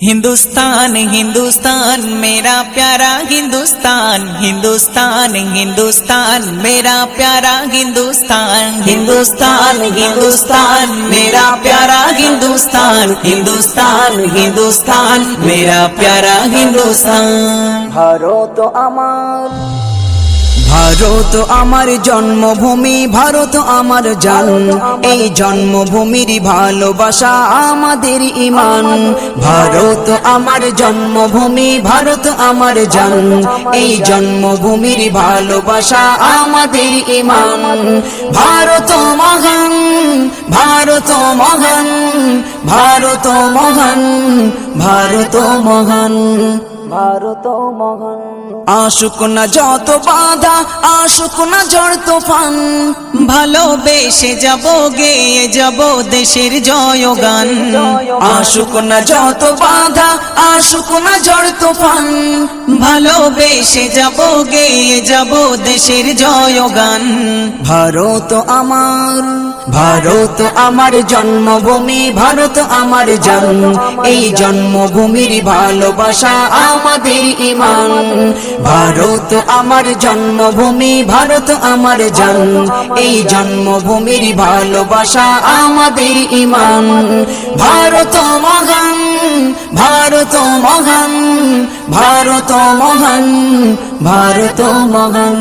हिंदुस्तान हिंदुस्तान मेरा प्यारा हिंदुस्तान, हिंदुस्तान हिंदुस्तान मेरा प्यारा हिंदुस्तान, हिंदुस्तान हिंदुस्तान मेरा प्यारा हिंदुस्तान, हिंदुस्तान हिंदुस्तान मेरा प्यारा हिंदुस्तान। ভারত আমার, ভারত আমার জন্মভূমি, ভারত আমার জান, এই জন্মভূমির ভালোবাসা আমাদের ঈমান। ভারত আমার জন্মভূমি, ভারত আমার জান, এই জন্মভূমির ভালোবাসা আমাদের ঈমান। ভারত মহান, ভারত মহান, ভারত মহান, ভারত মহান, ভারত মহান। আশুক না যত বাধা, আশুক না ঝড় তুফান, ভালোবেসে যাব গেয়ে যাব দেশের জয়গান। আশুক না যত বাধা, আশুক না ঝড় তুফান, ভালোবেসে যাব গেয়ে যাব দেশের জয়গান। ভারত আমার, ভারত আমার জন্মভূমি, ভারত আমার জান, এই জন্মভূমির ভালোবাসা আমাদের ঈমান। ভারত আমার জন্মভূমি, ভারত আমার জান, এই জন্মভূমির ভালোবাসা আমাদের ঈমান। ভারত মহান, ভারত মহান, ভারত মহান, ভারত মহান।